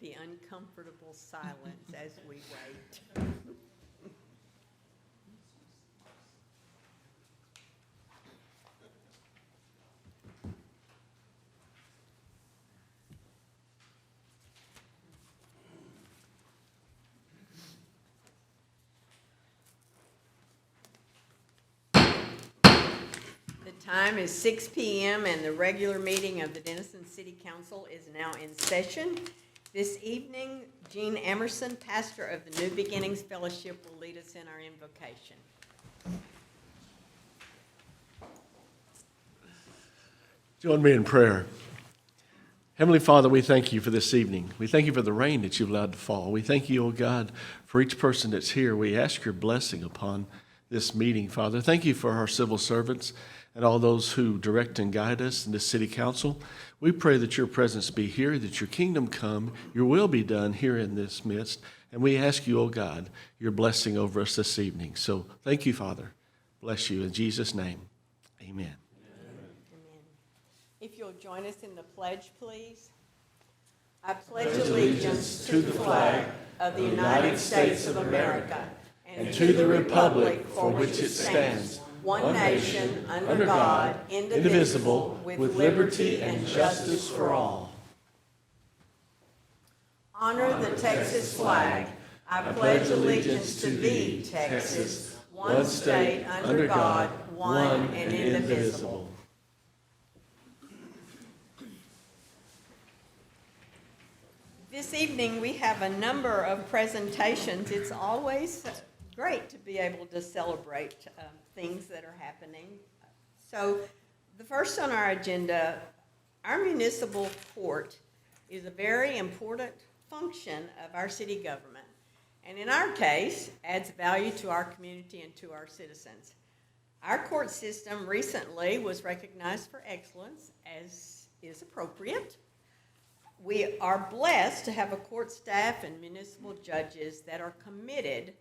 the uncomfortable silence as we wait. The time is 6 p.m. and the regular meeting of the Denison City Council is now in session. This evening, Jean Emerson, pastor of the New Beginnings Fellowship, will lead us in our invocation. Join me in prayer. Heavenly Father, we thank you for this evening. We thank you for the rain that you've allowed to fall. We thank you, O God, for each person that's here. We ask your blessing upon this meeting, Father. Thank you for our civil servants and all those who direct and guide us in the city council. We pray that your presence be here, that your kingdom come, your will be done here in this midst. And we ask you, O God, your blessing over us this evening. So thank you, Father. Bless you in Jesus' name. Amen. If you'll join us in the pledge, please. I pledge allegiance to the flag of the United States of America and to the republic for which it stands, one nation, under God, indivisible, with liberty and justice for all. Honor the Texas flag. I pledge allegiance to thee, Texas, one state, under God, one and indivisible. This evening, we have a number of presentations. It's always great to be able to celebrate things that are happening. So the first on our agenda, our municipal court is a very important function of our city government, and in our case, adds value to our community and to our citizens. Our court system recently was recognized for excellence, as is appropriate. We are blessed to have a court staff and municipal judges that are committed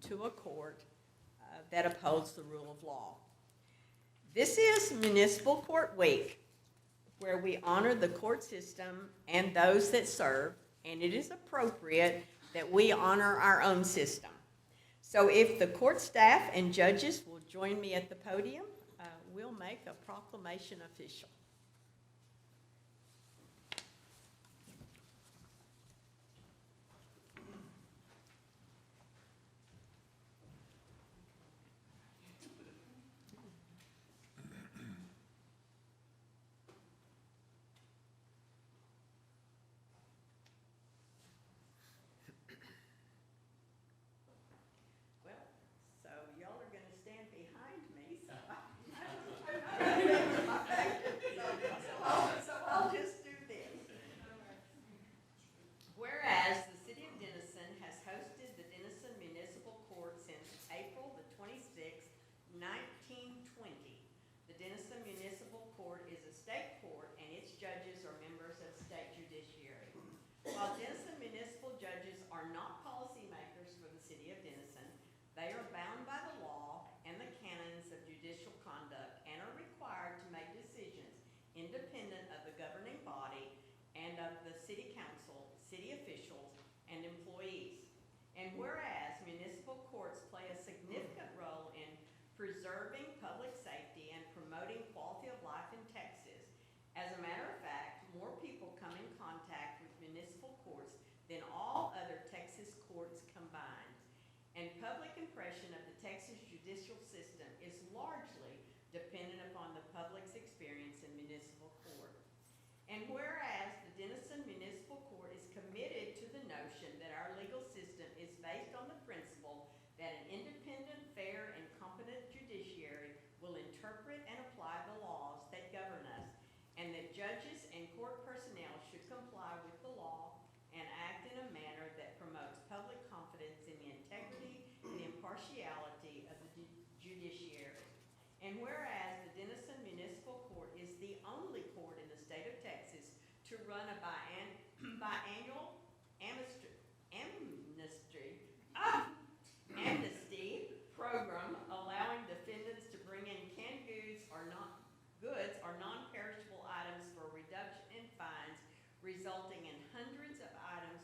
to a court that upholds the rule of law. This is Municipal Court Week, where we honor the court system and those that serve, and it is appropriate that we honor our own system. So if the court staff and judges will join me at the podium, we'll make a proclamation official. Whereas the City of Denison has hosted the Denison Municipal Court since April the 26th, 1920. The Denison Municipal Court is a state court and its judges are members of the state judiciary. While Denison municipal judges are not policymakers for the City of Denison, they are bound by the law and the canons of judicial conduct and are required to make decisions independent of the governing body and of the city council, city officials, and employees. And whereas municipal courts play a significant role in preserving public safety and promoting quality of life in Texas, as a matter of fact, more people come in contact with municipal courts than all other Texas courts combined. And public impression of the Texas judicial system is largely dependent upon the public's experience in municipal court. And whereas the Denison Municipal Court is committed to the notion that our legal system is based on the principle that an independent, fair, and competent judiciary will interpret and apply the laws that govern us, and that judges and court personnel should comply with the law and act in a manner that promotes public confidence in the integrity and the impartiality of the judiciary. And whereas the Denison Municipal Court is the only court in the state of Texas to run a biannual amnesty program allowing defendants to bring in canned goods or non-perishable items for reduction in fines, resulting in hundreds of items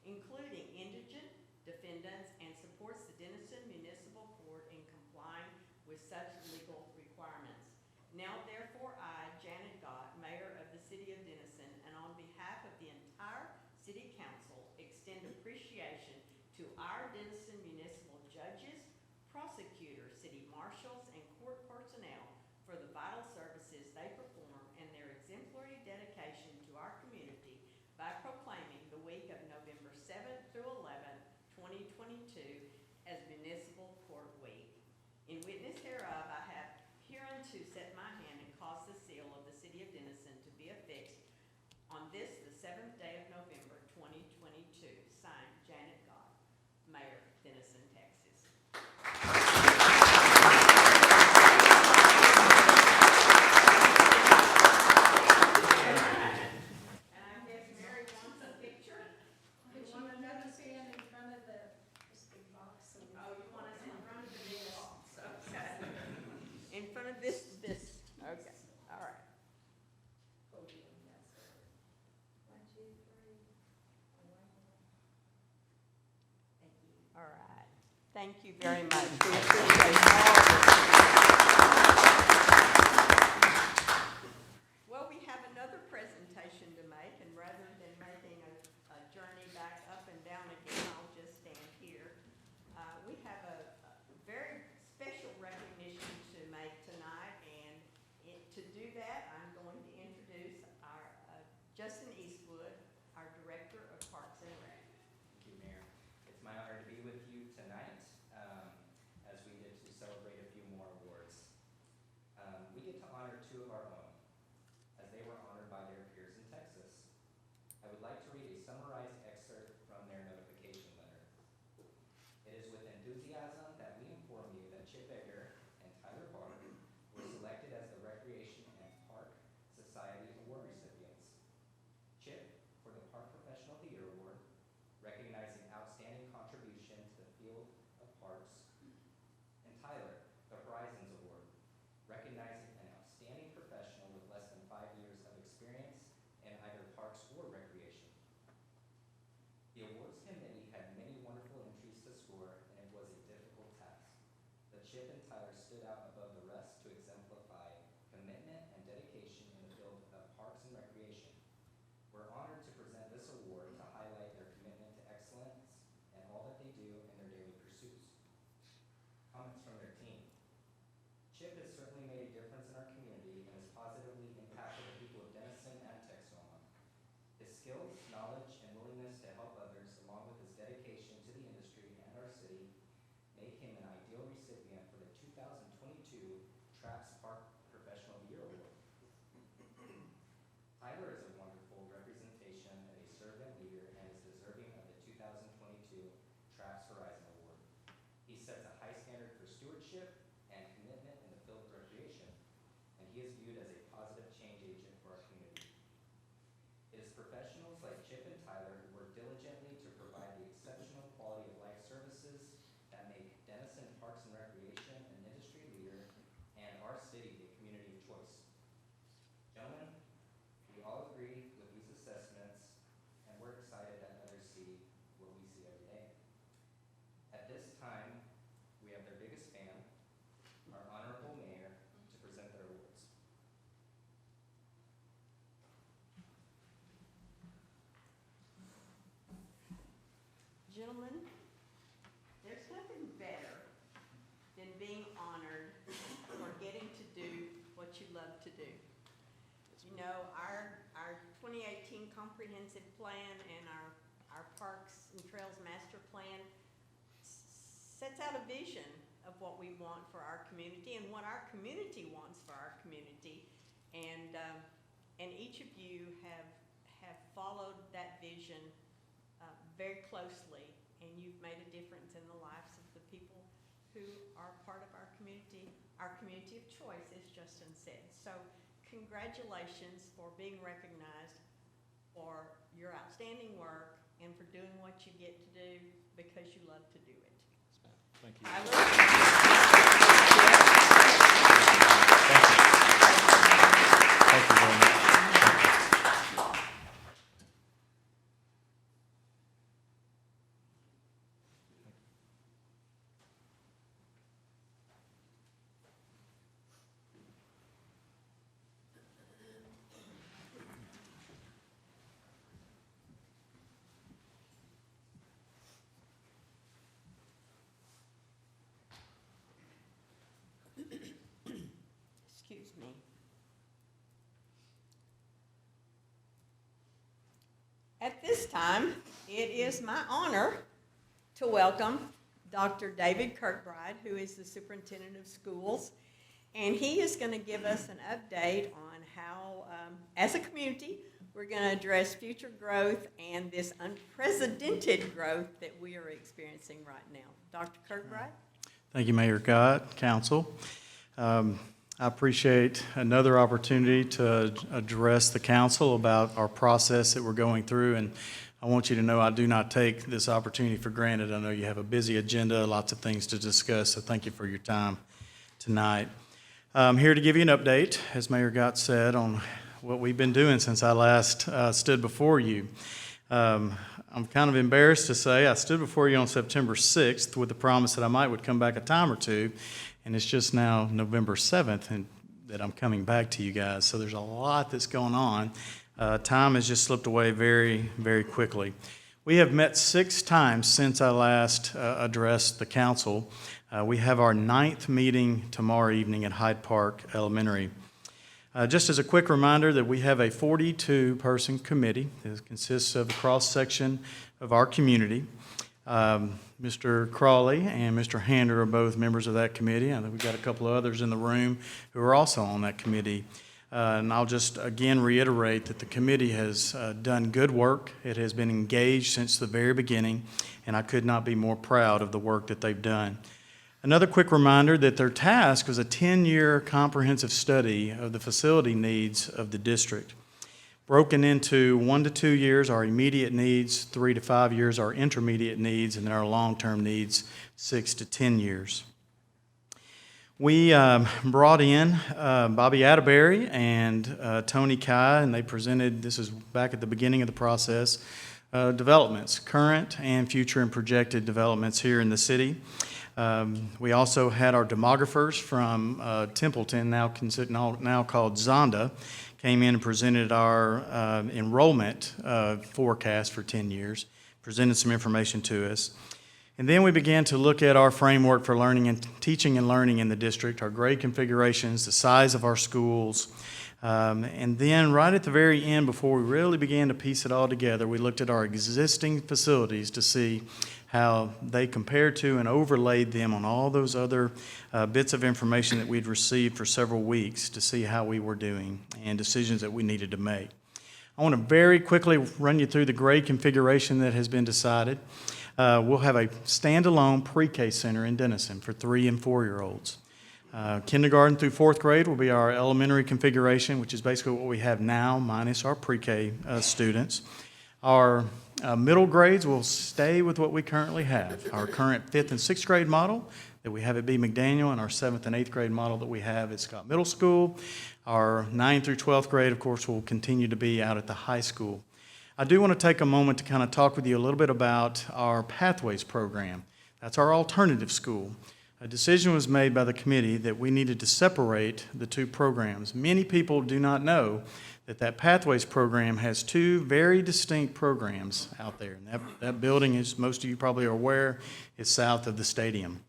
including indigent defendants, and supports the Denison Municipal Court in complying with such legal requirements. Now therefore I, Janet Gott, Mayor of the City of Denison, and on behalf of the entire City Council, extend appreciation to our Denison municipal judges, prosecutors, city marshals, and court personnel for the vital services they perform and their exemplary dedication to our community by proclaiming the week of November 7th through 11th, 2022 as Municipal Court Week. In witness hereof, I have hereunto set my hand and caused the seal of the City of Denison to be affixed on this, the 7th day of November, 2022. Signed, Janet Gott, Mayor, Denison, Texas. And I guess Mary wants a picture. You want another stand in front of this big box? Oh, you want us in front of this? Okay. In front of this, okay, all right. Podium, yes, sir. 1, 2, 3. Thank you. All right. Thank you very much. We appreciate all of it. Well, we have another presentation to make, and rather than making a journey back up and down again, I'll just stand here. We have a very special recognition to make tonight, and to do that, I'm going to introduce our Justin Eastwood, our Director of Parks and Rec. Thank you, Mayor. It's my honor to be with you tonight as we get to celebrate a few more awards. We get to honor two of our own as they were honored by their peers in Texas. I would like to read a summarized excerpt from their notification letter. It is with enthusiasm that we inform you that Chip Edgar and Tyler Barr were selected as the Recreation and Park Society Award recipients. Chip for the Park Professional of the Year Award, recognizing outstanding contribution to the field of parks, and Tyler, the Horizons Award, recognizing an outstanding professional with less than 5 years of experience in either parks or recreation. The awards committee had many wonderful entries to score, and it was a difficult task. But Chip and Tyler stood out above the rest to exemplify commitment and dedication in the field of parks and recreation. We're honored to present this award to highlight their commitment to excellence and all that they do in their daily pursuits. Comments from their team. Chip has certainly made a difference in our community and has positively impacted the people of Denison and Texoma. His skills, knowledge, and willingness to help others, along with his dedication to the industry and our city, make him an ideal recipient for the 2022 Traps Park Professional of the Year Award. Tyler is a wonderful representation of a servant leader and is deserving of the 2022 Traps Horizon Award. He sets a high standard for stewardship and commitment in the field of recreation, and he is viewed as a positive change agent for our community. It is professionals like Chip and Tyler who work diligently to provide the exceptional quality of life services that make Denison Parks and Recreation an industry leader and our city a community of choice. Gentlemen, we all agree with these assessments, and we're excited that others see what we see every day. At this time, we have their biggest fan, our honorable mayor, to present their awards. Gentlemen, there's nothing better than being honored for getting to do what you love to do. You know, our 2018 comprehensive plan and our Parks and Trails Master Plan sets out a vision of what we want for our community and what our community wants for our community. And each of you have followed that vision very closely, and you've made a difference in the lives of the people who are part of our community of choice, as Justin said. So congratulations for being recognized for your outstanding work and for doing what you get to do because you love to do it. Thank you. I will. Thank you very much. this time, it is my honor to welcome Dr. David Kirkbride, who is the Superintendent of Schools, and he is going to give us an update on how, as a community, we're going to address future growth and this unprecedented growth that we are experiencing right now. Dr. Kirkbride? Thank you, Mayor Gott, Council. I appreciate another opportunity to address the Council about our process that we're going through, and I want you to know I do not take this opportunity for granted. I know you have a busy agenda, lots of things to discuss, so thank you for your time tonight. I'm here to give you an update, as Mayor Gott said, on what we've been doing since I last stood before you. I'm kind of embarrassed to say I stood before you on September 6th with the promise that I would come back a time or two, and it's just now November 7th and that I'm coming back to you guys. So there's a lot that's going on. Time has just slipped away very, very quickly. We have met 6 times since I last addressed the council. We have our 9th meeting tomorrow evening at Hyde Park Elementary. Just as a quick reminder that we have a 42-person committee that consists of a cross-section of our community. Mr. Crawley and Mr. Hander are both members of that committee. I think we've got a couple of others in the room who are also on that committee. And I'll just again reiterate that the committee has done good work. It has been engaged since the very beginning, and I could not be more proud of the work that they've done. Another quick reminder that their task was a 10-year comprehensive study of the facility needs of the district, broken into 1 to 2 years our immediate needs, 3 to 5 years our intermediate needs, and then our long-term needs, 6 to 10 years. We brought in Bobby Atterbury and Tony Kai, and they presented, this is back at the beginning of the process, developments, current and future and projected developments here in the city. We also had our demographers from Templeton, now called Zonda, came in and presented our enrollment forecast for 10 years, presented some information to us. And then we began to look at our framework for learning and teaching and learning in the district, our grade configurations, the size of our schools. And then right at the very end, before we really began to piece it all together, we looked at our existing facilities to see how they compared to and overlaid them on all those other bits of information that we'd received for several weeks to see how we were doing and decisions that we needed to make. I want to very quickly run you through the grade configuration that has been decided. We'll have a standalone pre-K center in Denison for 3- and 4-year-olds. Kindergarten through 4th grade will be our elementary configuration, which is basically what we have now, minus our pre-K students. Our middle grades will stay with what we currently have. Our current 5th and 6th grade model that we have at B. McDaniel, and our 7th and 8th grade model that we have at Scott Middle School. Our 9th through 12th grade, of course, will continue to be out at the high school. I do want to take a moment to kind of talk with you a little bit about our Pathways program. That's our alternative school. A decision was made by the committee that we needed to separate the 2 programs. Many people do not know that Pathways program has 2 very distinct programs out there. And that building, as most of you probably are aware, is south of the stadium.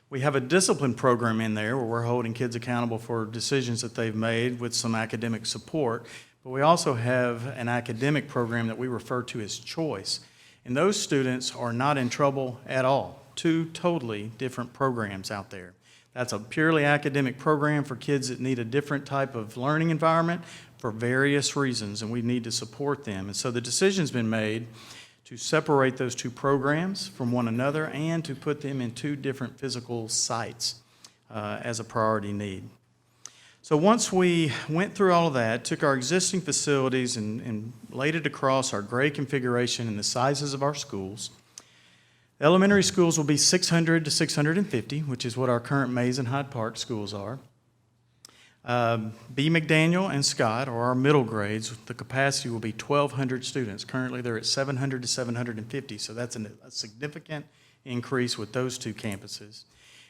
We have a discipline program in there where we're holding kids accountable for decisions that they've made with some academic support. But we also have an academic program that we refer to as Choice. And those students are not in trouble at all. 2 totally different programs out there. That's a purely academic program for kids that need a different type of learning environment for various reasons, and we need to support them. And so the decision's been made to separate those 2 programs from one another and to put them in 2 different physical sites as a priority need. So once we went through all of that, took our existing facilities and laid it across our grade configuration and the sizes of our schools, elementary schools will be 600 to 650, which is what our current Mays and Hyde Park schools are. B. McDaniel and Scott are our middle grades. The capacity will be 1,200 students. Currently, they're at 700 to 750, so that's a significant increase with those 2 campuses.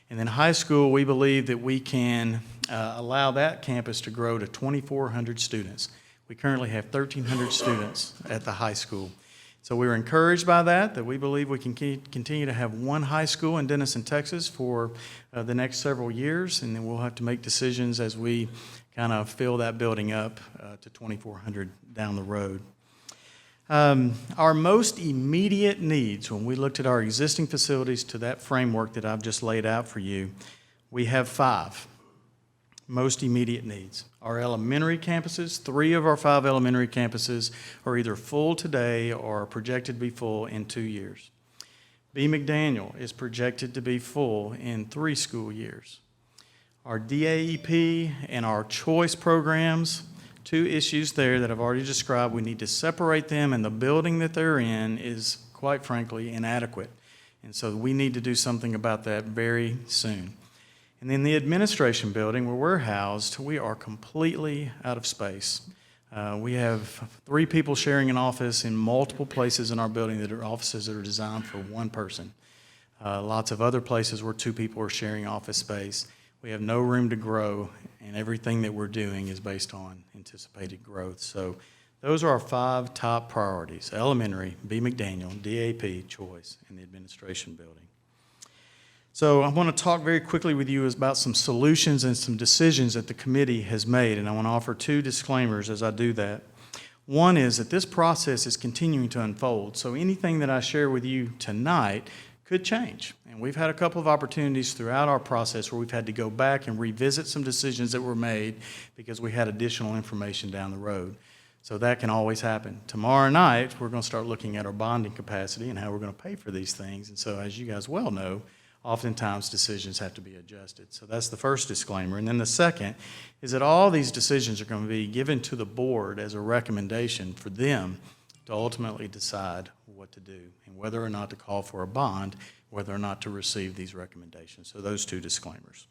And then high school, we believe that we can allow that campus to grow to 2,400 students. We currently have 1,300 students at the high school. So we were encouraged by that we believe we can continue to have 1 high school in Denison, Texas for the next several years, and then we'll have to make decisions as we kind of fill that building up to 2,400 down the road. Our most immediate needs, when we looked at our existing facilities to that framework that I've just laid out for you, we have 5 most immediate needs. Our elementary campuses, 3 of our 5 elementary campuses are either full today or are projected to be full in 2 years. B. McDaniel is projected to be full in 3 school years. Our DAEP and our choice programs, 2 issues there that I've already described. We need to separate them, and the building that they're in is, quite frankly, inadequate. And so we need to do something about that very soon. And then the administration building where we're housed, we are completely out of space. We have 3 people sharing an office in multiple places in our building that are offices that are designed for 1 person. Lots of other places where 2 people are sharing office space. We have no room to grow, and everything that we're doing is based on anticipated growth. So those are our 5 top priorities: elementary, B. McDaniel, DAP, choice, and the administration building. So I want to talk very quickly with you about some solutions and some decisions that the committee has made, and I want to offer 2 disclaimers as I do that. One is that this process is continuing to unfold, so anything that I share with you tonight could change. And we've had a couple of opportunities throughout our process where we've had to go back and revisit some decisions that were made because we had additional information down the road. So that can always happen. Tomorrow night, we're going to start looking at our bonding capacity and how we're going to pay for these things. And so as you guys well know, oftentimes decisions have to be adjusted. So that's the first disclaimer. And then the second is that all these decisions are going to be given to the board as a recommendation for them to ultimately decide what to do and whether or not to call for a bond, whether or not to receive these recommendations. So those 2 disclaimers.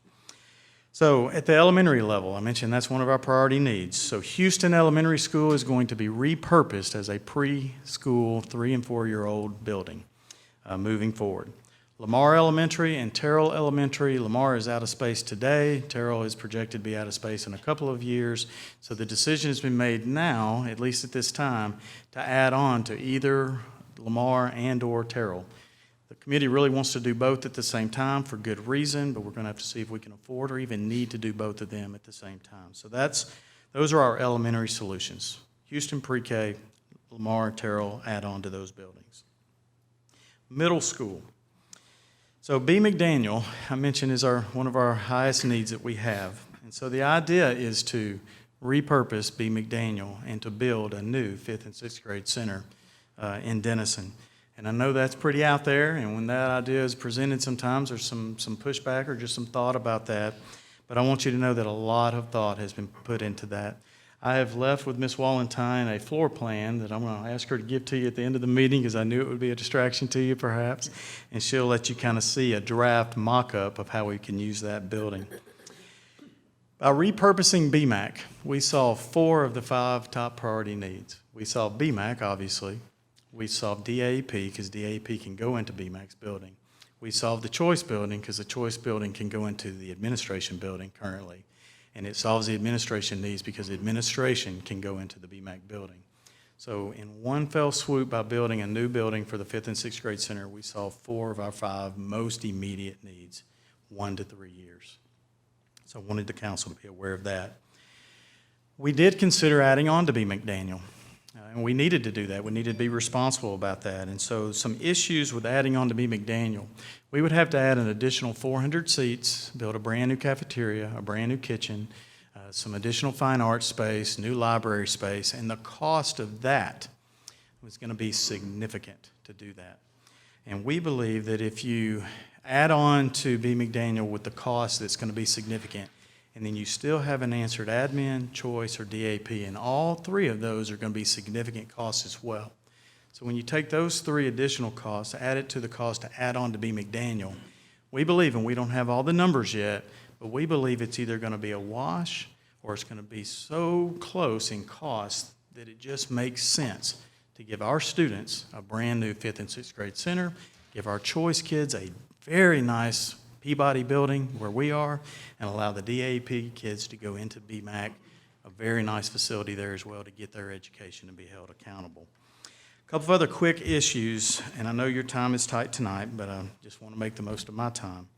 So at the elementary level, I mentioned that's one of our priority needs. So Houston Elementary School is going to be repurposed as a preschool 3- and 4-year-old building moving forward. Lamar Elementary and Terrell Elementary, Lamar is out of space today. Terrell is projected to be out of space in a couple of years. So the decision has been made now, at least at this time, to add on to either Lamar and or Terrell. The committee really wants to do both at the same time for good reason, but we're going to have to see if we can afford or even need to do both of them at the same time. So those are our elementary solutions. Houston Pre-K, Lamar, Terrell, add on to those buildings. Middle school. So B. McDaniel, I mentioned, is one of our highest needs that we have. And so the idea is to repurpose B. McDaniel and to build a new 5th and 6th grade center in Denison. And I know that's pretty out there, and when that idea is presented sometimes there's some pushback or just some thought about that. But I want you to know that a lot of thought has been put into that. I have left with Ms. Wallentine a floor plan that I'm going to ask her to give to you at the end of the meeting because I knew it would be a distraction to you perhaps, and she'll let you kind of see a draft mock-up of how we can use that building. By repurposing BMAC, we solved 4 of the 5 top priority needs. We solved BMAC, obviously. We solved DAP because DAP can go into BMAC's building. We solved the choice building because the choice building can go into the administration building currently. And it solves the administration needs because the administration can go into the BMAC building. So in one fell swoop, by building a new building for the 5th and 6th grade center, we solved 4 of our 5 most immediate needs, 1 to 3 years. So I wanted the council to be aware of that. We did consider adding on to B. McDaniel, and we needed to do that. We needed to be responsible about that. And so some issues with adding on to B. McDaniel, we would have to add an additional 400 seats, build a brand new cafeteria, a brand new kitchen, some additional fine arts space, new library space, and the cost of that was going to be significant to do that. And we believe that if you add on to B. McDaniel with the cost that's going to be significant, and then you still haven't answered admin, choice, or DAP, and all 3 of those are going to be significant costs as well. So when you take those 3 additional costs, add it to the cost to add on to B. McDaniel, we believe, and we don't have all the numbers yet, but we believe it's either going to be a wash or it's going to be so close in cost that it just makes sense to give our students a brand new 5th and 6th grade center, give our choice kids a very nice Peabody building where we are, and allow the DAP kids to go into BMAC, a very nice facility there as well to get their education and be held accountable. A couple of other quick issues, and I know your time is tight tonight, but I just want to make the most of my time.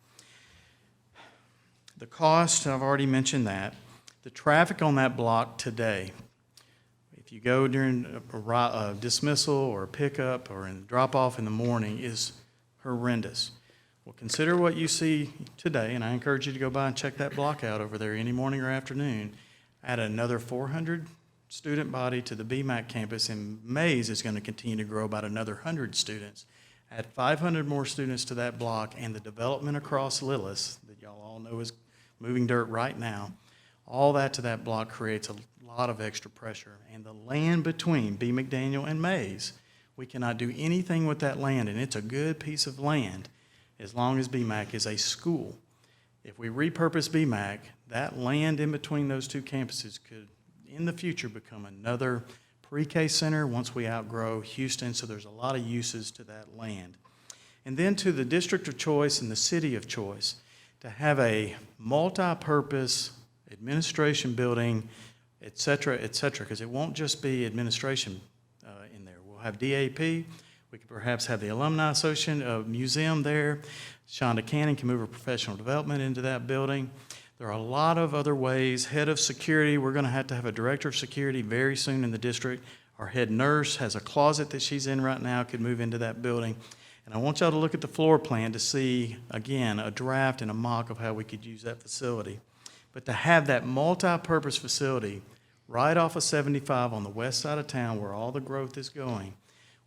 The cost, I've already mentioned that. The traffic on that block today, if if you go during a dismissal or a pickup or in drop-off in the morning, is horrendous. Well, consider what you see today, and I encourage you to go by and check that block out over there any morning or afternoon. Add another 400 student body to the BMAC campus, and Mays is going to continue to grow about another 100 students. Add 500 more students to that block, and the development across Lillis, that y'all all know is moving dirt right now, all that to that block creates a lot of extra pressure. And the land between B. McDaniel and Mays, we cannot do anything with that land, and it's a good piece of land as long as BMAC is a school. If we repurpose BMAC, that land in between those two campuses could, in the future, become another pre-K center once we outgrow Houston, so there's a lot of uses to that land. And then to the district of choice and the city of choice, to have a multi-purpose administration building, et cetera, because it won't just be administration in there. We'll have DAP. We could perhaps have the Alumni Association Museum there. Shonda Cannon can move her professional development into that building. There are a lot of other ways. Head of security, we're going to have a director of security very soon in the district. Our head nurse has a closet that she's in right now, could move into that building. And I want y'all to look at the floor plan to see, again, a draft and a mock of how we could use that facility. But to have that multi-purpose facility right off of 75 on the west side of town where all the growth is going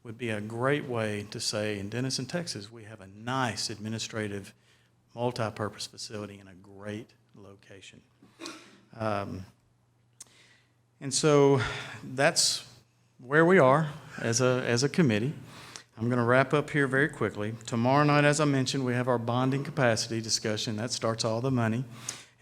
would be a great way to say, in Denison, Texas, we have a nice administrative multi-purpose facility in a great location. And so that's where we are as a committee. I'm going to wrap up here very quickly. Tomorrow night, as I mentioned, we have our bonding capacity discussion. That starts all the money,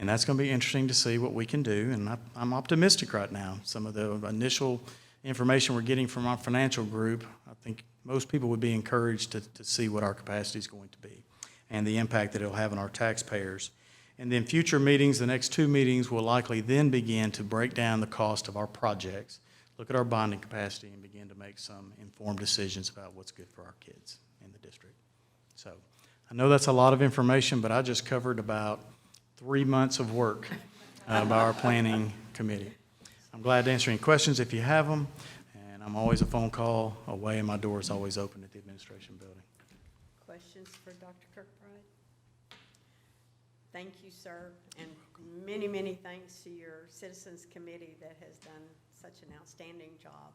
and that's going to be interesting to see what we can do, and I'm optimistic right now. Some of the initial information we're getting from our financial group, I think most people would be encouraged to see what our capacity is going to be and the impact that it'll have on our taxpayers. And then future meetings, the next 2 meetings, will likely then begin to break down the cost of our projects, look at our bonding capacity, and begin to make some informed decisions about what's good for our kids in the district. So I know that's a lot of information, but I just covered about 3 months of work by our planning committee. I'm glad to answer any questions if you have them, and I'm always a phone call away, and my door is always open at the administration building. Questions for Dr. Kirkbride? Thank you, sir, and many, many thanks to your Citizens Committee that has done such an outstanding job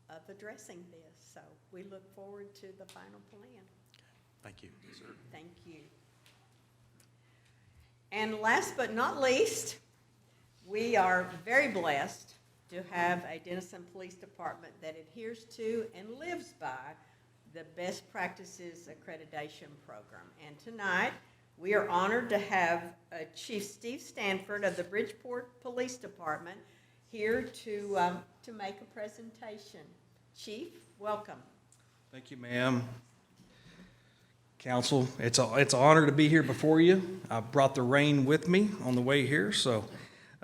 of addressing this. So we look forward to the final plan. Thank you. Thank you. And last but not least, we are very blessed to have a Denison Police Department that adheres to and lives by the Best Practices Accreditation Program. And tonight, we are honored to have Chief Steve Stanford of the Bridgeport Police Department here to make a presentation. Chief, welcome. Thank you, ma'am. Council, it's an honor to be here before you. I brought the rain with me on the way here. So,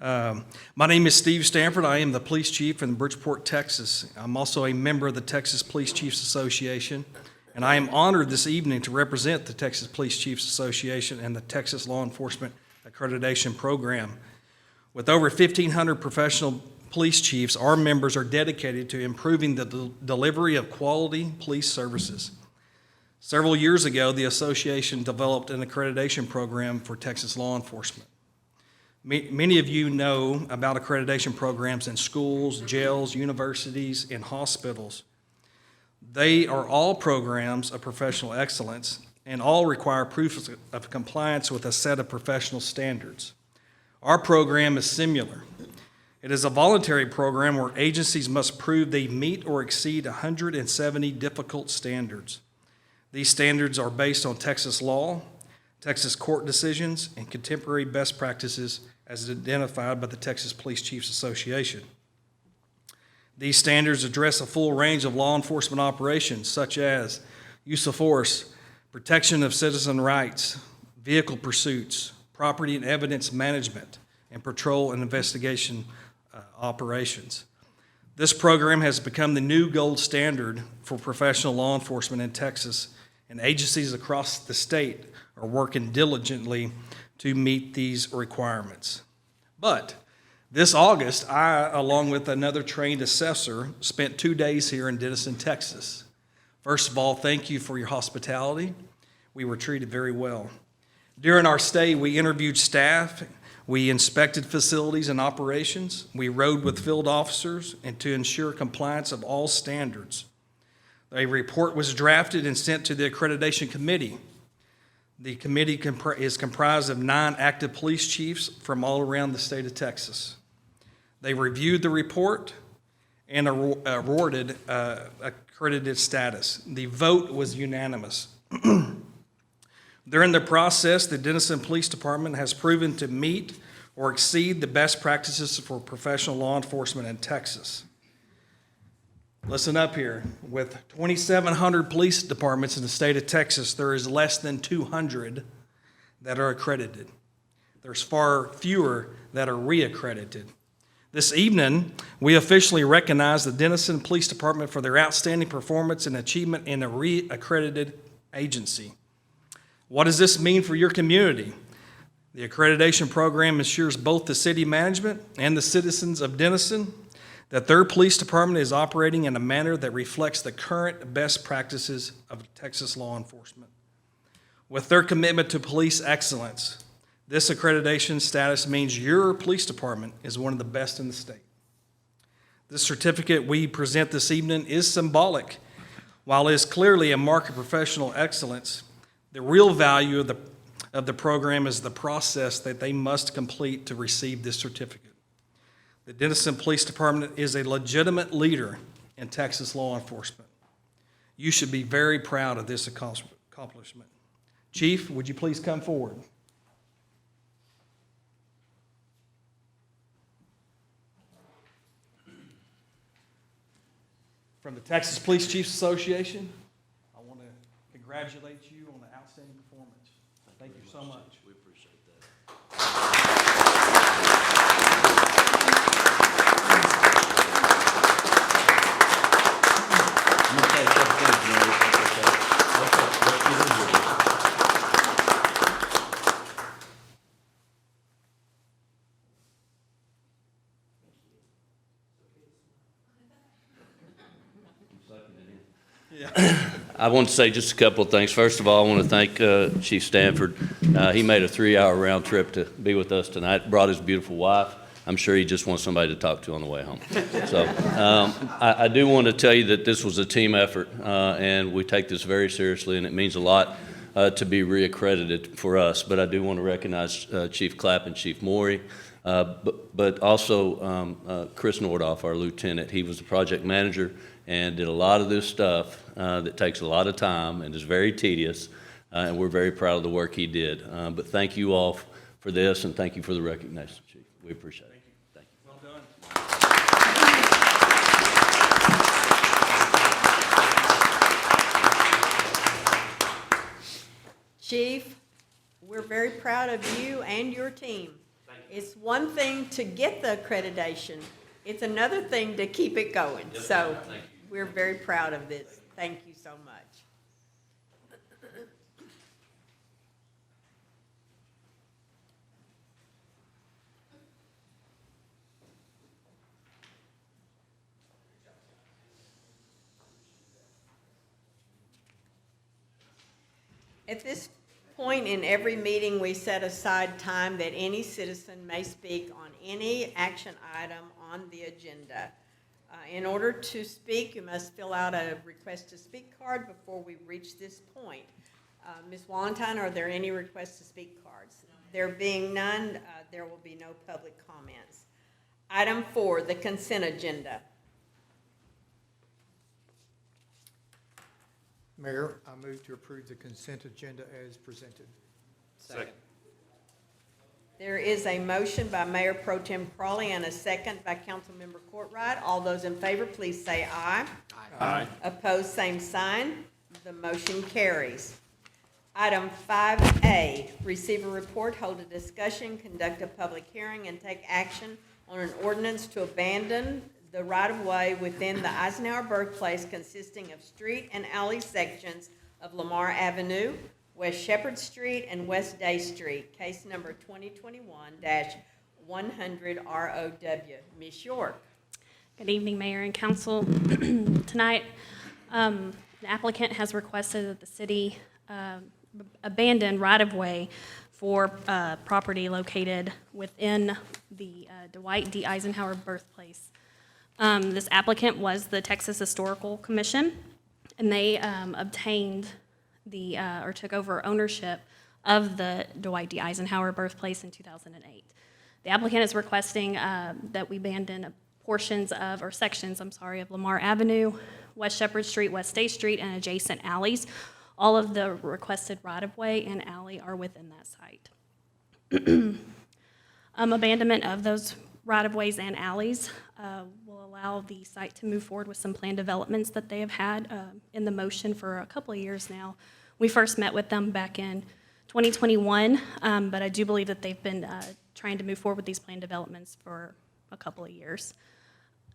my name is Steve Stanford. I am the police chief in Bridgeport, Texas. I'm also a member of the Texas Police Chiefs Association, and I am honored this evening to represent the Texas Police Chiefs Association and the Texas Law Enforcement Accreditation Program. With over 1,500 professional police chiefs, our members are dedicated to improving the delivery of quality police services. Several years ago, the association developed an accreditation program for Texas law enforcement. Many of you know about accreditation programs in schools, jails, universities, and hospitals. They are all programs of professional excellence and all require proof of compliance with a set of professional standards. Our program is similar. It is a voluntary program where agencies must prove they meet or exceed 170 difficult standards. These standards are based on Texas law, Texas court decisions, and contemporary best practices as identified by the Texas Police Chiefs Association. These standards address a full range of law enforcement operations such as use of force, protection of citizen rights, vehicle pursuits, property and evidence management, and patrol and investigation operations. This program has become the new gold standard for professional law enforcement in Texas, and agencies across the state are working diligently to meet these requirements. But This August, I, along with another trained assessor, spent 2 days here in Denison, Texas. First of all, thank you for your hospitality. We were treated very well. During our stay, we interviewed staff, we inspected facilities and operations, we rode with field officers, and to ensure compliance of all standards. A report was drafted and sent to the accreditation committee. The committee is comprised of 9 active police chiefs from all around the state of Texas. They reviewed the report and awarded accredited status. The vote was unanimous. During the process, the Denison Police Department has proven to meet or exceed the best practices for professional law enforcement in Texas. Listen up here. With 2,700 police departments in the state of Texas, there is less than 200 that are accredited. There's far fewer that are reaccredited. This evening, we officially recognize the Denison Police Department for their outstanding performance and achievement in a reaccredited agency. What does this mean for your community? The accreditation program ensures both the city management and the citizens of Denison that their police department is operating in a manner that reflects the current best practices of Texas law enforcement. With their commitment to police excellence, this accreditation status means your police department is one of the best in the state. This certificate we present this evening is symbolic. While it is clearly a mark of professional excellence, the real value of the program is the process that they must complete to receive this certificate. The Denison Police Department is a legitimate leader in Texas law enforcement. You should be very proud of this accomplishment. Chief, would you please come forward? From the Texas Police Chiefs Association, I want to congratulate you on the outstanding performance. Thank you so much. We appreciate that. I want to say just a couple of things. First of all, I want to thank Chief Stanford. He made a 3-hour round trip to be with us tonight, brought his beautiful wife. I'm sure he just wants somebody to talk to on the way home. So I do want to tell you that this was a team effort, and we take this very seriously, and it means a lot to be reaccredited for us. But I do want to recognize Chief Clapp and Chief Morey, but also Chris Nordoff, our lieutenant. He was the project manager and did a lot of this stuff that takes a lot of time and is very tedious, and we're very proud of the work he did. But thank you all for this, and thank you for the recognition, Chief. We appreciate it. Thank you. Well done. Chief, we're very proud of you and your team. It's one thing to get the accreditation, it's another thing to keep it going. So we're very proud of this. Thank you so much. At this point in every meeting, we set aside time that any citizen may speak on any action item on the agenda. In order to speak, you must fill out a request to speak card before we reach this point. Ms. Wallenstein, are there any requests to speak cards? There being none, there will be no public comments. Item 4, the consent agenda. Mayor, I move to approve the consent agenda as presented. Second. There is a motion by Mayor Pro Tem Crawley and a second by Councilmember Courtright. All those in favor, please say aye. Aye. Opposed, same sign. The motion carries. Item 5A, receive a report, hold a discussion, conduct a public hearing, and take action on an ordinance to abandon the right-of-way within the Eisenhower birthplace consisting of street and alley sections of Lamar Avenue, West Shepherd Street, and West Day Street, case number 100 ROW. Ms. York. Good evening, Mayor and Council. Tonight, the applicant has requested that the city abandon right-of-way for property located within the Dwight D. Eisenhower birthplace. This applicant was the Texas Historical Commission, and they obtained or took over ownership of the Dwight D. Eisenhower birthplace in 2008. The applicant is requesting that we abandon portions of, or sections, I'm sorry, of Lamar Avenue, West Shepherd Street, West State Street, and adjacent alleys. All of the requested right-of-way and alley are within that site. Abandonment of those right-of-ways and alleys will allow the site to move forward with some planned developments that they have had in the motion for a couple of years now. We first met with them back in 2021, but I do believe that they've been trying to move forward with these planned developments for a couple of years.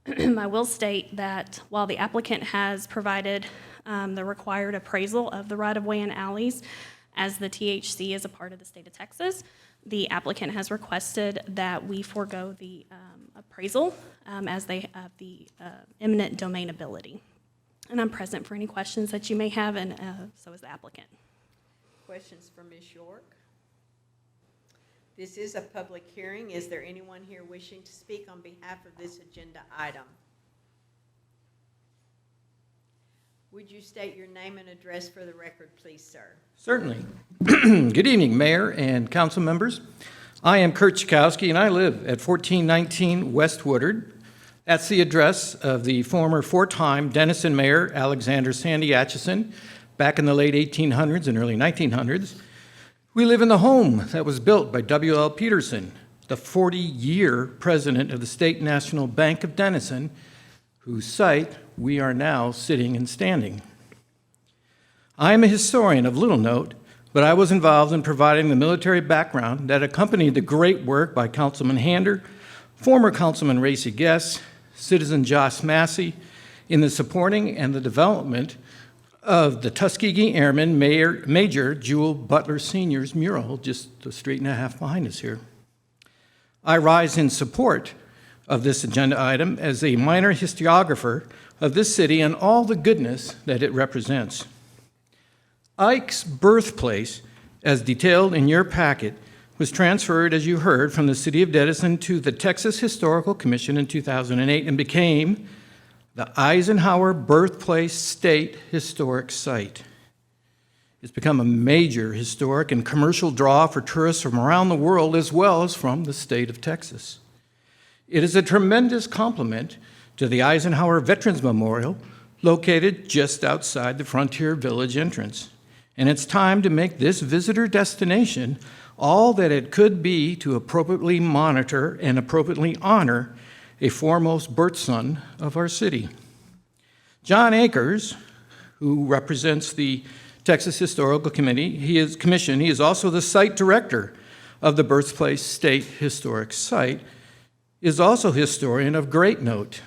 I will state that while the applicant has provided the required appraisal of the right-of-way and alleys, as the THC is a part of the state of Texas, the applicant has requested that we forego the appraisal as they have the eminent domain ability. And I'm present for any questions that you may have, and so is the applicant. Questions for Ms. York? This is a public hearing. Is there anyone here wishing to speak on behalf of this agenda item? Would you state your name and address for the record, please, sir? Certainly. Good evening, Mayor and council members. I am Kurt Chakowski, and I live at 1419 West Woodard. That's the address of the former four-time Denison Mayor, Alexander Sandy Atchison, back in the late 1800s and early 1900s. We live in the home that was built by W.L. Peterson, the 40-year president of the State National Bank of Denison, whose site we are now sitting and standing. I am a historian of little note, but I was involved in providing the military background that accompanied the great work by Councilman Hander, former Councilman Racy Guess, Citizen Josh Massey, in the supporting and the development of the Tuskegee Airman Major Jewel Butler Sr.'s mural, just a street and a half behind us here. I rise in support of this agenda item as a minor historiographer of this city and all the goodness that it represents. Ike's birthplace, as detailed in your packet, was transferred, as you heard, from the city of Denison to the Texas Historical Commission in 2008 and became the Eisenhower Birthplace State Historic Site. It's become a major historic and commercial draw for tourists from around the world as well as from the state of Texas. It is a tremendous compliment to the Eisenhower Veterans Memorial, located just outside the Frontier Village entrance. And it's time to make this visitor destination all that it could be to appropriately monitor and appropriately honor a foremost birth son of our city. John Akers, who represents the Texas Historical Commission, he is also the site director of the Birthplace State Historic Site, is also a historian of great note.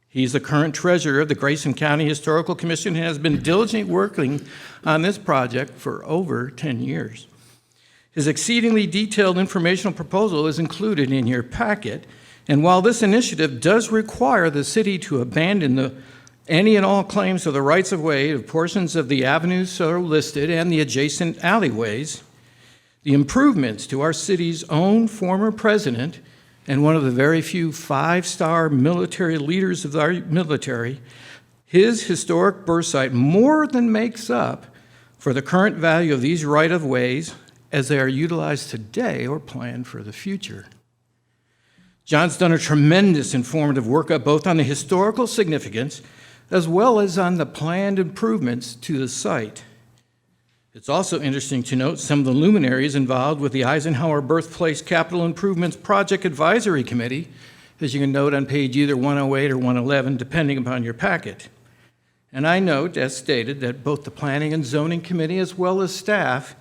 He's the current treasurer of the Grayson County Historical Commission and has been diligently working on this project for over 10 years. His exceedingly detailed informational proposal is included in your packet, and while this initiative does require the city to abandon any and all claims of the rights-of-way of portions of the avenues so listed and the adjacent alleyways, the improvements to our city's own former president and one of the very few five-star military leaders of our military, his historic birth site more than makes up for the current value of these right-of-ways as they are utilized today or planned for the future. John's done a tremendous informative workup both on the historical significance as well as on the planned improvements to the site. It's also interesting to note some of the luminaries involved with the Eisenhower Birthplace Capital Improvements Project Advisory Committee, as you can note on page either 108 or 111, depending upon your packet. And I note, as stated, that both the Planning and Zoning Committee as well as staff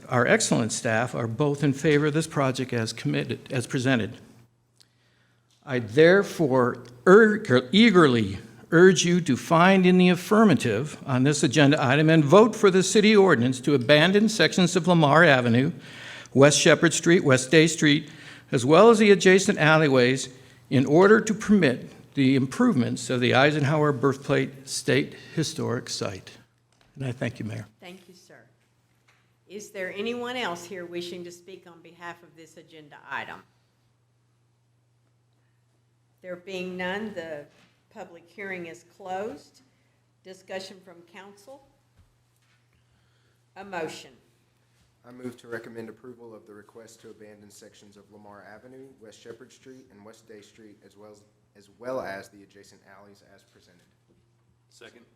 our excellent staff are both in favor of this project as presented. I therefore eagerly urge you to find in the affirmative on this agenda item and vote for the city ordinance to abandon sections of Lamar Avenue, West Shepherd Street, West Day Street, as well as the adjacent alleyways, in order to permit the improvements of the Eisenhower Birthplace State Historic Site. And I thank you, Mayor. Thank you, sir. Is there anyone else here wishing to speak on behalf of this agenda item? There being none, the public hearing is closed. Discussion from council. A motion. I move to recommend approval of the request to abandon sections of Lamar Avenue, West Shepherd Street, and West Day Street, as well as the adjacent alleys as presented. Second.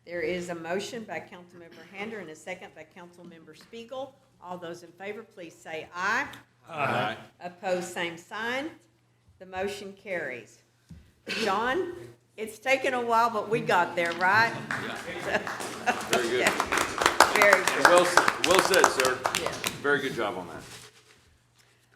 There is a motion by Councilmember Hander and a second by Councilmember Spiegel. All those in favor, please say aye. Aye. Opposed, same sign. The motion carries. John, it's taken a while, but we got there, right? Very good. Very good. Well said, sir. Yeah. Very good job on that.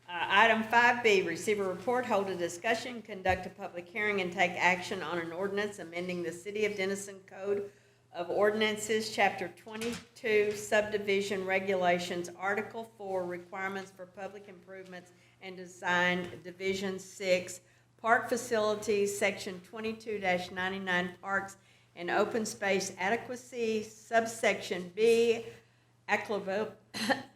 Item 5B, receive a report, hold a discussion, conduct a public hearing, and take action on an ordinance amending the City of Denison Code of Ordinances, Chapter 22, Subdivision Regulations, Article 4, Requirements for Public Improvements and Design, Division 6, Park Facilities, Section 22-99, Parks and Open Space Adequacy, Subsection B,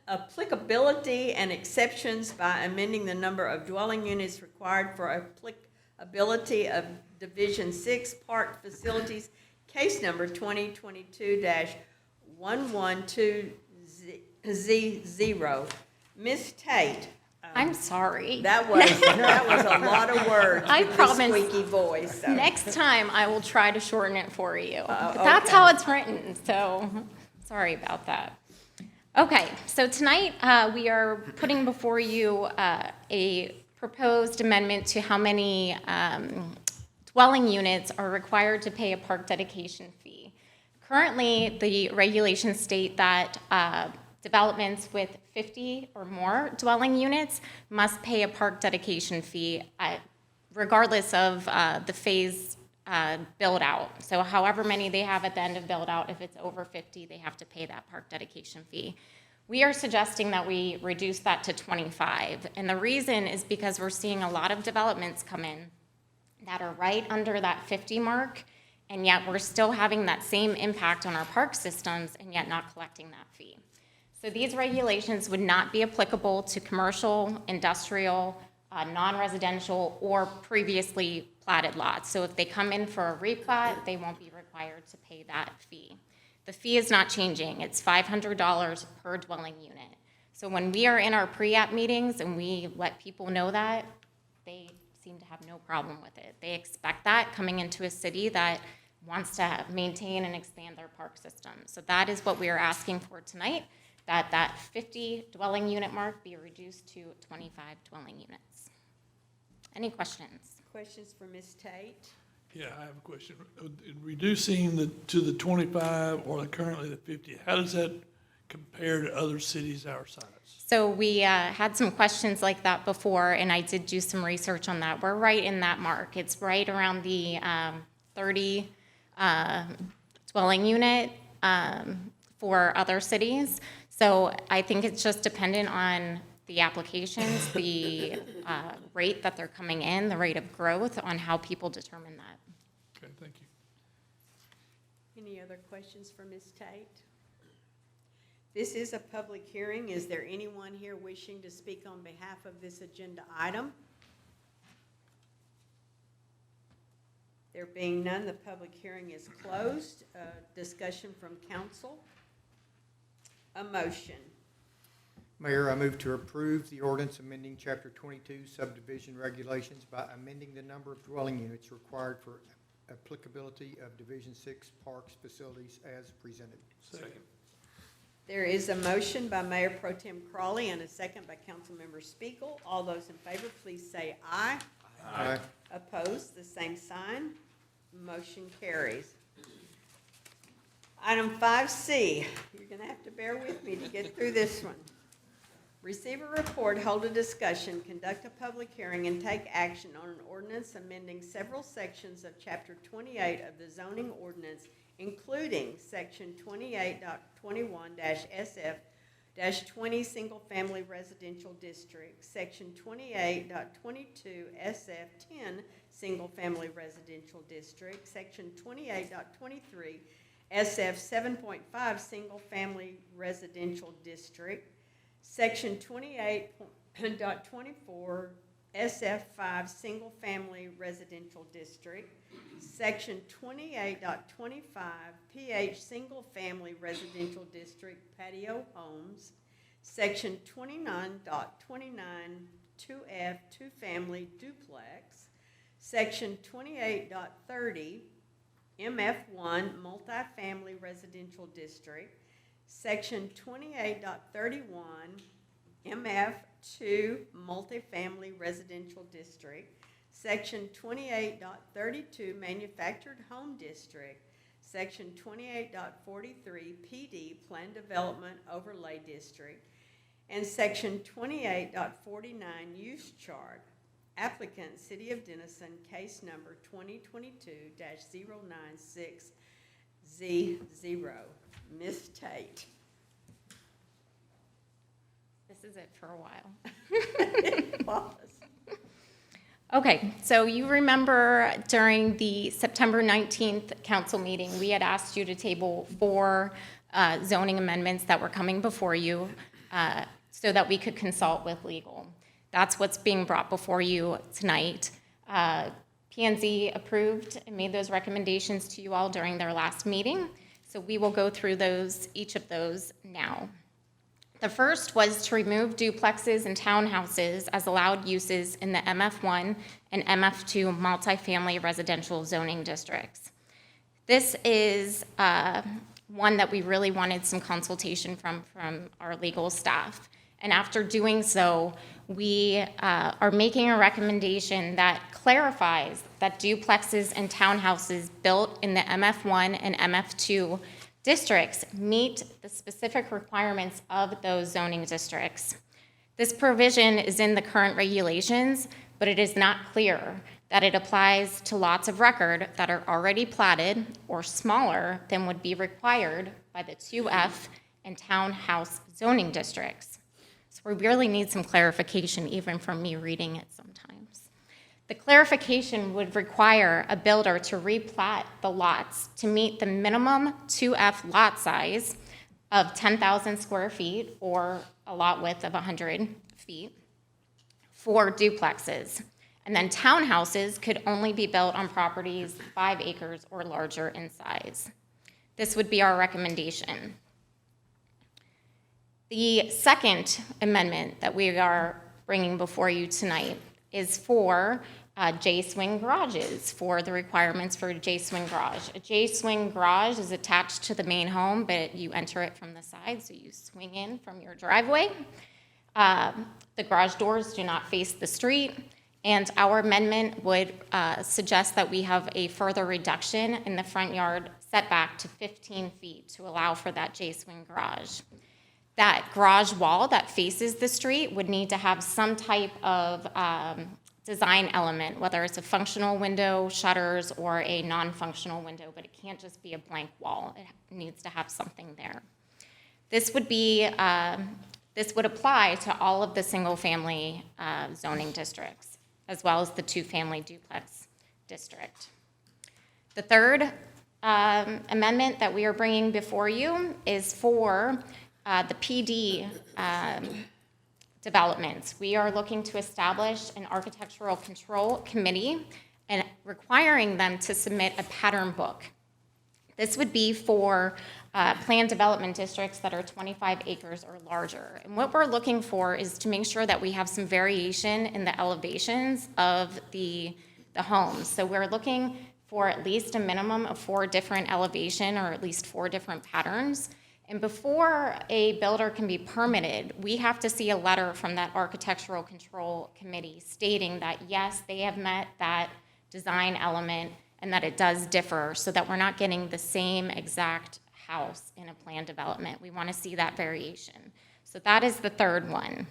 applicability and exceptions by amending the number of dwelling units required for applicability of Division 6 Park Facilities, case number 2022-112Z0. Ms. Tate. I'm sorry. That was a lot of words I with promise. the squeaky voice. So. Next time, I will try to shorten it for you. But Okay. that's how it's written, so sorry about that. Okay, so tonight we are putting before you a proposed amendment to how many dwelling units are required to pay a park dedication fee. Currently, the regulations state that developments with 50 or more dwelling units must pay a park dedication fee regardless of the phase build out. So however many they have at the end of build out, if it's over 50, they have to pay that park dedication fee. We are suggesting that we reduce that to 25. And the reason is because we're seeing a lot of developments come in that are right under that 50 mark, and yet we're still having that same impact on our park systems and yet not collecting that fee. So these regulations would not be applicable to commercial, industrial, non-residential, or previously platted lots. So if they come in for a replat, they won't be required to pay that fee. The fee is not changing. It's $500 per dwelling unit. So when we are in our pre-app meetings and we let people know that, they seem to have no problem with it. They expect that coming into a city that wants to maintain and expand their park system. So that is what we are asking for tonight, that 50 dwelling unit mark be reduced to 25 dwelling units. Any questions? Questions for Ms. Tate? Yeah, I have a question. Reducing to the 25 or currently the 50, how does that compare to other cities our size? So we had some questions like that before, and I did do some research on that. We're right in that mark. It's right around the 30 dwelling unit for other cities. So I think it's just dependent on the applications, the rate that they're coming in, the rate of growth, on how people determine that. Okay, thank you. Any other questions for Ms. Tate? This is a public hearing. Is there anyone here wishing to speak on behalf of this agenda item? There being none, the public hearing is closed. Discussion from council. A motion. Mayor, I move to approve the ordinance amending Chapter 22 subdivision regulations by amending the number of dwelling units required for applicability of Division 6 parks facilities as presented. Second. There is a motion by Mayor Pro Tem Crawley and a second by Councilmember Spiegel. All those in favor, please say aye. Aye. Opposed, the same sign. Motion carries. Item 5C, you're going to have to bear with me to get through this one. Receive a report, hold a discussion, conduct a public hearing, and take action on an ordinance amending several sections of Chapter 28 of the zoning ordinance, including Section 28.21-SF 20 Single-Family Residential District, Section 28.22 SF10 Single-Family Residential District, Section 28.23 SF 7.5 Single-Family Residential District, Section 28.24 SF5 Single-Family Residential District, Section 28.25 PH Single-Family Residential District Patio Homes, Section 29.29 2F Two-Family Duplex, Section 28.30 MF1 Multifamily Residential District, Section 28.31 MF2 Multifamily Residential District, Section 28.32 Manufactured Home District, Section 28.43 PD Plan Development Overlay District, and Section 28.49 Use Chart. Applicant, City of Denison, case number 2022-096Z0. Ms. Tate. This is it for a while. It was. Okay, so you remember during the September 19th council meeting, we had asked you to table 4 zoning amendments that were coming before you so that we could consult with legal. That's what's being brought before you tonight. P&Z approved and made those recommendations to you all during their last meeting, so we will go through each of those now. The first was to remove duplexes and townhouses as allowed uses in the MF1 and MF2 multifamily residential zoning districts. This is one that we really wanted some consultation from our legal staff. And after doing so, we are making a recommendation that clarifies that duplexes and townhouses built in the MF1 and MF2 districts meet the specific requirements of those zoning districts. This provision is in the current regulations, but it is not clear that it applies to lots of record that are already platted or smaller than would be required by the 2F and townhouse zoning districts. So we really need some clarification, even from me reading it sometimes. The clarification would require a builder to replat the lots to meet the minimum 2F lot size of 10,000 square feet or a lot width of 100 feet for duplexes. And then townhouses could only be built on properties 5 acres or larger in size. This would be our recommendation. The second amendment that we are bringing before you tonight is for J-swing garages, for the requirements for a J-swing garage. A J-swing garage is attached to the main home, but you enter it from the side, so you swing in from your driveway. The garage doors do not face the street, and our amendment would suggest that we have a further reduction in the front yard setback to 15 feet to allow for that J-swing garage. That garage wall that faces the street would need to have some type of design element, whether it's a functional window, shutters, or a non-functional window, but it can't just be a blank wall. It needs to have something there. This would apply to all of the single-family zoning districts, as well as the 2-family duplex district. The third amendment that we are bringing before you is for the PD developments. We are looking to establish an architectural control committee and requiring them to submit a pattern book. This would be for planned development districts that are 25 acres or larger. And what we're looking for is to make sure that we have some variation in the elevations of the homes. So we're looking for at least a minimum of 4 different elevation or at least 4 different patterns. And before a builder can be permitted, we have to see a letter from that architectural control committee stating that, yes, they have met that design element and that it does differ, so that we're not getting the same exact house in a planned development. We want to see that variation. So that is the third one.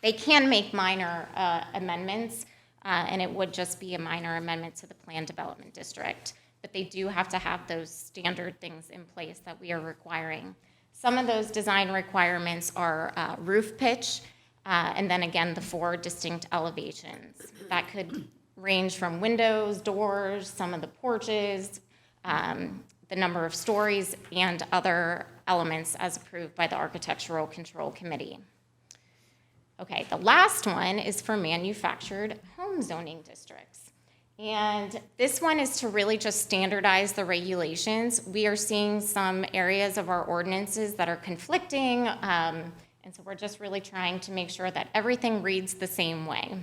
They can make minor amendments, and it would just be a minor amendment to the planned development district. But they do have to have those standard things in place that we are requiring. Some of those design requirements are roof pitch, and then again, the 4 distinct elevations. That could range from windows, doors, some of the porches, the number of stories, and other elements as approved by the Architectural Control Committee. Okay, the last one is for manufactured home zoning districts. And this one is to really just standardize the regulations. We are seeing some areas of our ordinances that are conflicting, and so we're just really trying to make sure that everything reads the same way.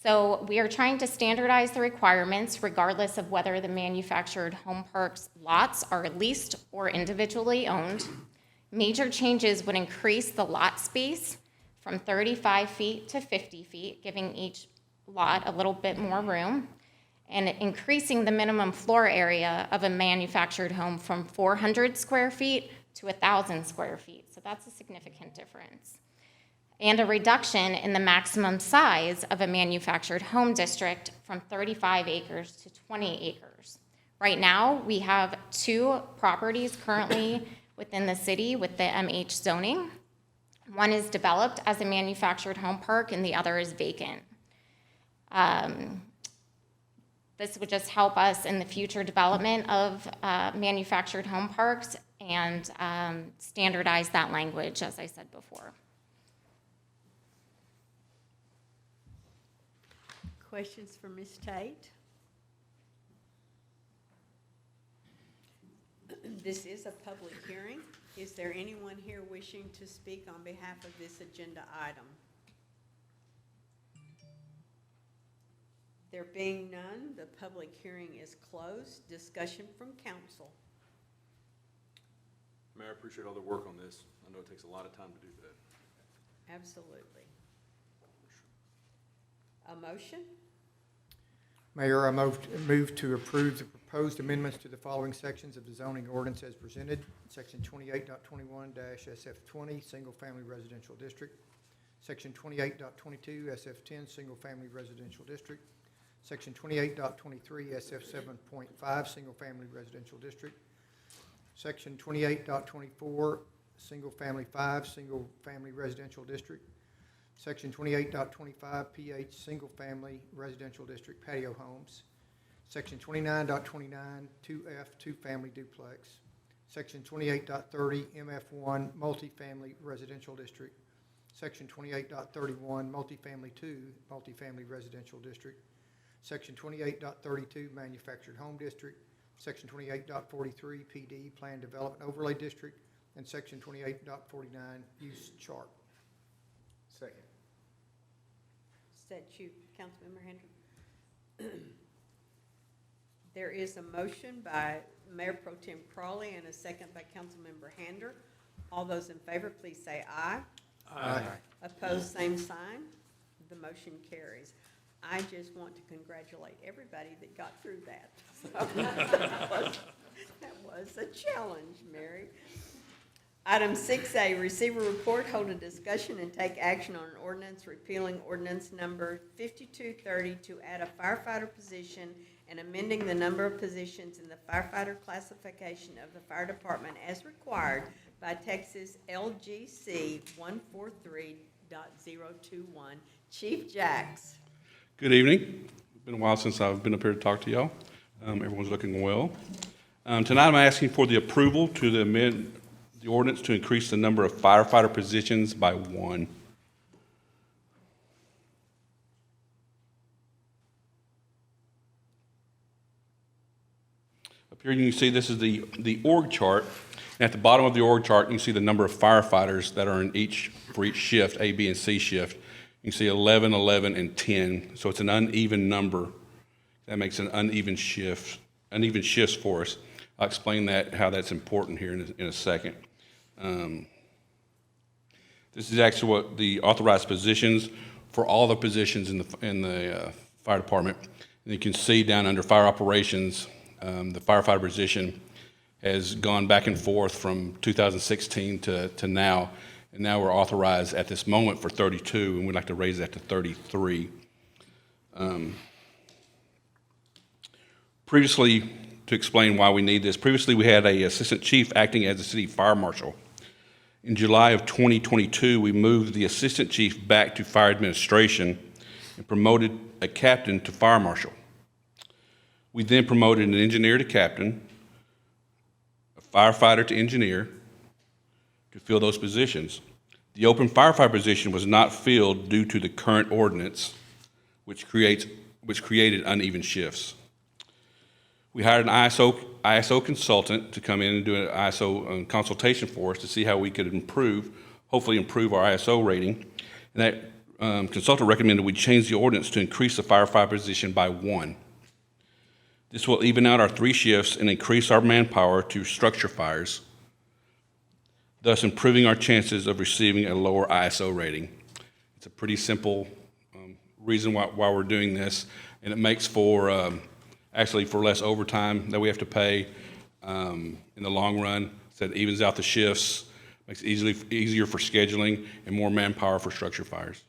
So we are trying to standardize the requirements regardless of whether the manufactured home parks lots are leased or individually owned. Major changes would increase the lot space from 35 feet to 50 feet, giving each lot a little bit more room, and increasing the minimum floor area of a manufactured home from 400 square feet to 1,000 square feet. So that's a significant difference. And a reduction in the maximum size of a manufactured home district from 35 acres to 20 acres. Right now, we have 2 properties currently within the city with the MH zoning. One is developed as a manufactured home park and the other is vacant. This would just help us in the future development of manufactured home parks and standardize that language, as I said before. Questions for Ms. Tate? This is a public hearing. Is there anyone here wishing to speak on behalf of this agenda item? There being none, the public hearing is closed. Discussion from council. Mayor, I appreciate all the work on this. I know it takes a lot of time to do that. Absolutely. A motion? Mayor, I move to approve the proposed amendments to the following sections of the zoning ordinance as presented. Section 28.21-SF20, single-family residential district. Section 28.22 SF10, single-family residential district. Section 28.23 SF7.5, single-family residential district. Section 28.24, single-family 5, single-family residential district. Section 28.25 PH, single-family residential district patio homes. Section 29.29 2F, two-family duplex. Section 28.30 MF1, multifamily residential district. Section 28.31 multifamily 2, multifamily residential district. Section 28.32 manufactured home district. Section 28.43 PD, planned development overlay district. And Section 28.49 use chart. Second. Is that you, Councilmember Hendry? There is a motion by Mayor Pro Tem Crawley and a second by Councilmember Hander. All those in favor, please say aye. Aye. Opposed, same sign. The motion carries. I just want to congratulate everybody that got through that. That was a challenge, Mary. Item 6A, receive a report, hold a discussion, and take action on an ordinance repealing ordinance number 5230 to add a firefighter position and amending the number of positions in the firefighter classification of the fire department as required by Texas LGC 143.021. Chief Jacks. Good evening. It's been a while since I've been up here to talk to y'all. Everyone's looking well. Tonight I'm asking for the approval to amend the ordinance to increase the number of firefighter positions by 1. Up here you can see this is the org chart. And at the bottom of the org chart, you can see the number of firefighters that are in for each shift, A, B, and C shift. You can see 11, 11, and 10. So it's an uneven number. That makes an uneven shifts for us. I'll explain how that's important here in a second. This is actually what the authorized positions for all the positions in the fire department. And you can see down under fire operations, the firefighter position has gone back and forth from 2016 to now. And now we're authorized at this moment for 32, and we'd like to raise that to 33. Previously, to explain why we need this, previously we had an assistant chief acting as a city fire marshal. In July of 2022, we moved the assistant chief back to fire administration and promoted a captain to fire marshal. We then promoted an engineer to captain, a firefighter to engineer, to fill those positions. The open firefighter position was not filled due to the current ordinance, which created uneven shifts. We hired an ISO consultant to come in and do an ISO consultation for us to see how we could hopefully improve our ISO rating. And that consultant recommended we change the ordinance to increase the firefighter position by 1. This will even out our 3 shifts and increase our manpower to structure fires, thus improving our chances of receiving a lower ISO rating. It's a pretty simple reason why we're doing this, and it makes for actually for less overtime that we have to pay in the long run. So it evens out the shifts, makes it easier for scheduling, and more manpower for structure fires.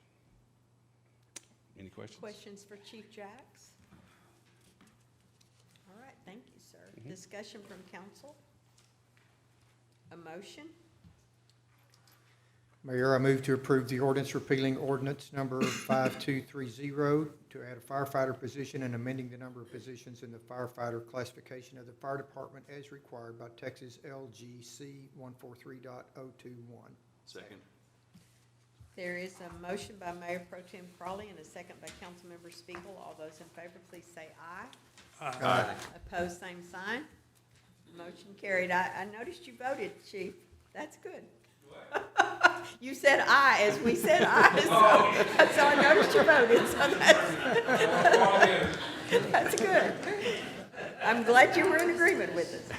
Any questions? Questions for Chief Jacks? All right, thank you, sir. Discussion from council? A motion? Mayor, I move to approve the ordinance repealing ordinance number 5230 to add a firefighter position and amending the number of positions in the firefighter classification of the fire department as required by Texas LGC 143.021. Second. There is a motion by Mayor Pro Tem Crawley and a second by Councilmember Spiegel. All those in favor, please say aye. Aye. Opposed, same sign. Motion carried. I noticed you voted, Chief. That's good. You said aye as we said aye, so I noticed you voted, so that's good. I'm glad you were in agreement with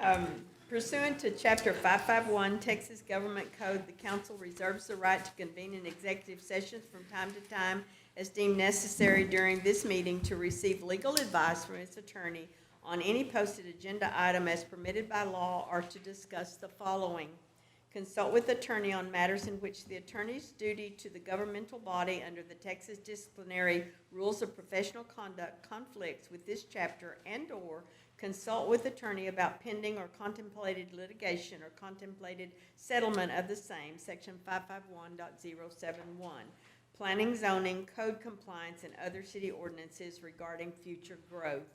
us. Pursuant to Chapter 551 Texas Government Code, the council reserves the right to convene an executive session from time to time as deemed necessary during this meeting to receive legal advice from its attorney on any posted agenda item as permitted by law or to discuss the following. Consult with attorney on matters in which the attorney's duty to the governmental body under the Texas Disciplinary Rules of Professional Conduct conflicts with this chapter, and/or consult with attorney about pending or contemplated litigation or contemplated settlement of the same, section 551.071, planning, zoning, code compliance, and other city ordinances regarding future growth.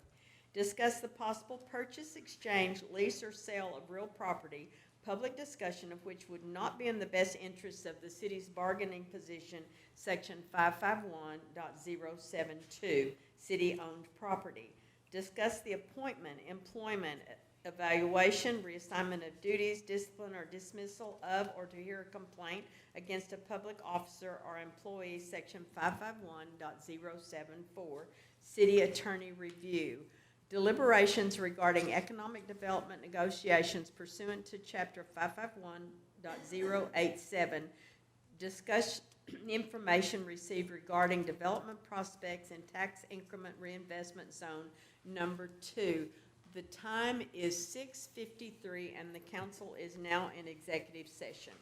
Discuss the possible purchase, exchange, lease, or sale of real property, public discussion of which would not be in the best interests of the city's bargaining position, section 551.072, city-owned property. Discuss the appointment, employment, evaluation, reassignment of duties, discipline, or dismissal of, or to hear a complaint against a public officer or employee, section 551.074, city attorney review. Deliberations regarding economic development negotiations pursuant to Chapter 551.087. Discuss information received regarding development prospects in tax increment reinvestment zone number 2. The time is 6:53 and the council is now in executive session.